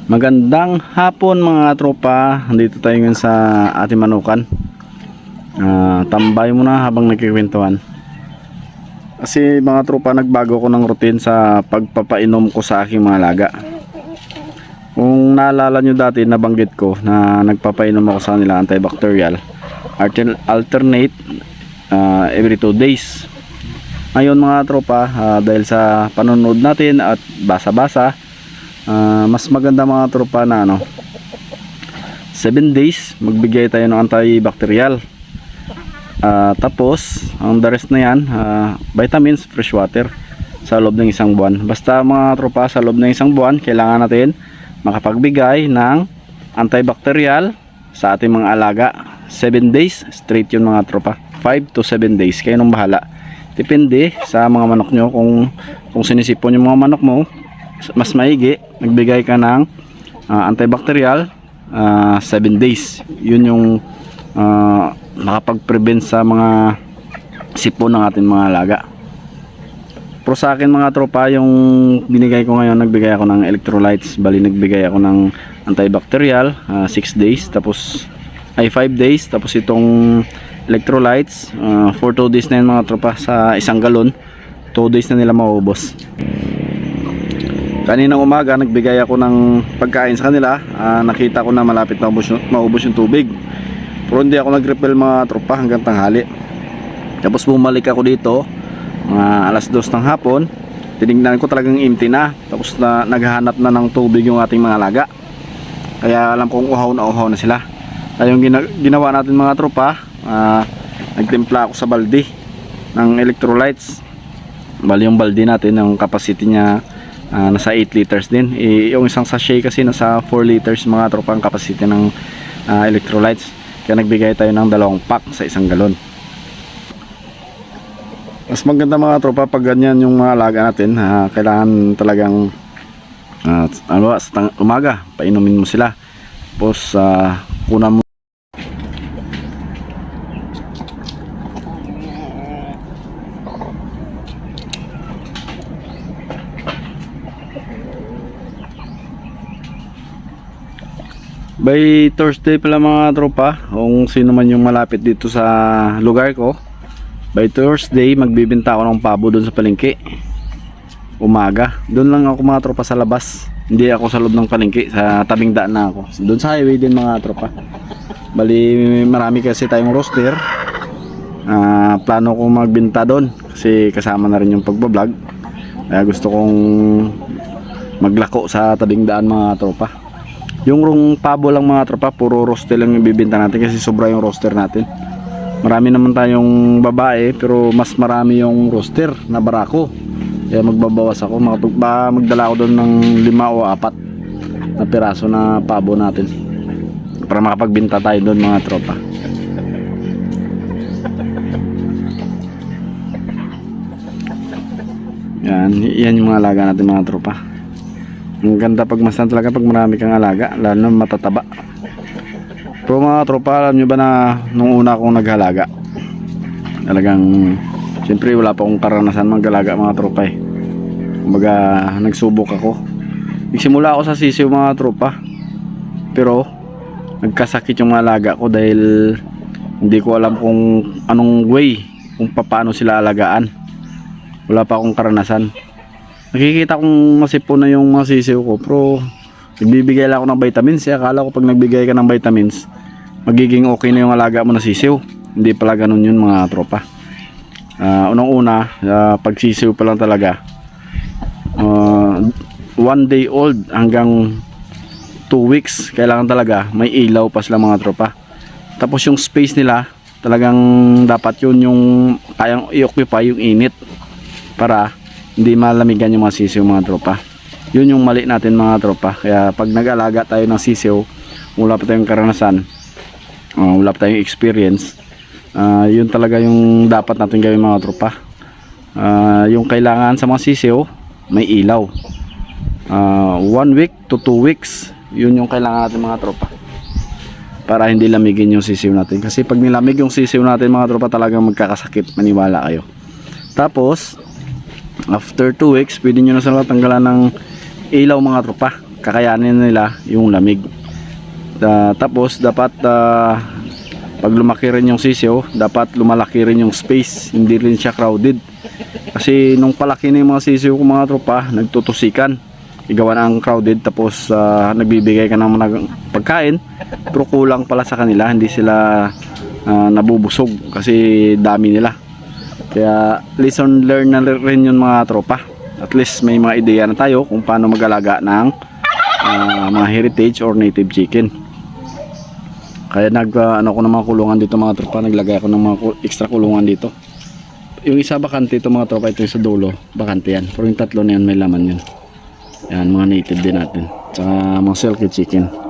Magandang hapon mga tropa. Nandito tayo ngayon sa ating manukan. Tambay muna habang nagkikwentuhan. Kasi mga tropa, nagbago ko ng routine sa pagpapainom ko sa aking mga alaga. Kung naalala nyo dati, nabanggit ko na nagpapainom ako sa kanila antibacterial alternate every 2 days. Ngayon mga tropa, dahil sa panonood natin at basa-basa, mas maganda mga tropa na 7 days magbigay tayo ng antibacterial. Tapos ang the rest na yan, vitamins, fresh water sa loob ng isang buwan. Basta mga tropa, sa loob ng isang buwan kailangan natin makapagbigay ng antibacterial sa ating mga alaga. 7 days straight yun mga tropa, 5 to 7 days, kayo nang bahala. Depende sa mga manok nyo. Kung sinisipon yung mga manok mo, mas maigi, nagbigay ka ng antibacterial 7 days. Yun yung nakapag-prevent sa mga sipon ng ating mga alaga. Pero sa akin mga tropa, yung binigay ko ngayon, nagbigay ako ng electrolytes. Bali nagbigay ako ng antibacterial 6 days, tapos ay 5 days, tapos itong electrolytes for 2 days na yun mga tropa. Sa isang galon, 2 days na nila maubos. Kaninang umaga nagbigay ako ng pagkain sa kanila. Nakita ko na malapit na maubos yung tubig, pero hindi ako nag-refill mga tropa hanggang tanghali. Tapos bumalik ako dito alas 2 ng hapon. Tinignan ko, talagang empty na. Tapos naghahanap na ng tubig yung ating mga alaga, kaya alam kong uhaw na sila. Kaya yung ginawa natin mga tropa, nagtimpla ako sa balde ng electrolytes. Bali yung balde natin, yung capacity niya nasa 8 liters din. Yung isang sachet kasi nasa 4 liters mga tropa ang capacity ng electrolytes. Kaya nagbigay tayo ng 2 pack sa isang galon. Mas maganda mga tropa pag ganyan yung mga alaga natin. Kailangan talagang sa umaga painumin mo sila, tapos kunan mo. By Thursday pala mga tropa, kung sino man yung malapit dito sa lugar ko, by Thursday magbibenta ako ng pabo doon sa palengke. Umaga, doon lang ako mga tropa sa labas. Hindi ako sa loob ng palengke, sa tabing daan na ako. Doon sa highway din mga tropa. Bali marami kasi tayong roster. Plano ko magbenta doon kasi kasama na rin yung pagbablog. Kaya gusto kong maglako sa tabing daan mga tropa. Yung pabo lang mga tropa, puro roster lang yung bibenta natin kasi sobra yung roster natin. Marami naman tayong babae, pero mas marami yung roster na barako. Kaya magbabawas ako, magdala ako doon ng 5 o 4 na piraso na pabo natin para makapagbenta tayo doon mga tropa. Yan yung mga alaga natin mga tropa. Ang ganda pagmasdan talaga pag marami kang alaga, lalo na matataba. Pero mga tropa, alam nyo ba na nung una akong naghalaga, talagang siyempre wala pa akong karanasan maggalaga mga tropa Kumbaga nagsubok ako. Nagsimula ako sa sisiw mga tropa, pero nagkasakit yung mga alaga ko dahil hindi ko alam kung anong way, kung paano sila alagaan. Wala pa akong karanasan. Nakikita kong masipon na yung mga sisiw ko, pero nagbibigay lang ako ng vitamins. Akala ko pag nagbigay ka ng vitamins, magiging okay na yung alaga mo na sisiw. Hindi pala ganun yun mga tropa. Unang-una, pag sisiw pa lang talaga, 1 day old hanggang 2 weeks, kailangan talaga may ilaw pa sila mga tropa. Tapos yung space nila, talagang dapat yun yung kayang i-occupy yung init para hindi malamigan yung mga sisiw mga tropa. Yun yung mali natin mga tropa. Kaya pag nag-alaga tayo ng sisiw, wala pa tayong karanasan, wala pa tayong experience, yun talaga yung dapat natin gawin mga tropa. Yung kailangan sa mga sisiw, may ilaw. 1 week to 2 weeks, yun yung kailangan natin mga tropa, para hindi lamigin yung sisiw natin. Kasi pag nilamig yung sisiw natin mga tropa, talagang magkakasakit, maniwala kayo. Tapos after 2 weeks, pwede nyo na sila tanggalan ng ilaw mga tropa. kakayanin nila yung lamig. Tapos dapat pag lumaki rin yung sisiyo, dapat lumalaki rin yung space, hindi rin siya crowded. Kasi nung palaki na yung mga sisiyo ko mga tropa, nagtutusikan, igawa na ang crowded, tapos nagbibigay ka ng mga pagkain pero kulang pala sa kanila, hindi sila nabubusog kasi dami nila. Kaya lesson learn na rin yun mga tropa. At least may mga ideya na tayo kung paano mag-alaga ng mga heritage or native chicken. Kaya ano ko ng mga kulungan dito mga tropa, naglagay ako ng mga extra kulungan dito. Yung isa bakante ito mga tropa, ito yung sa dulo, bakante yan. Pero yung tatlo na yan may laman yun. Yan, mga native din natin. Tsaka mga silky chicken.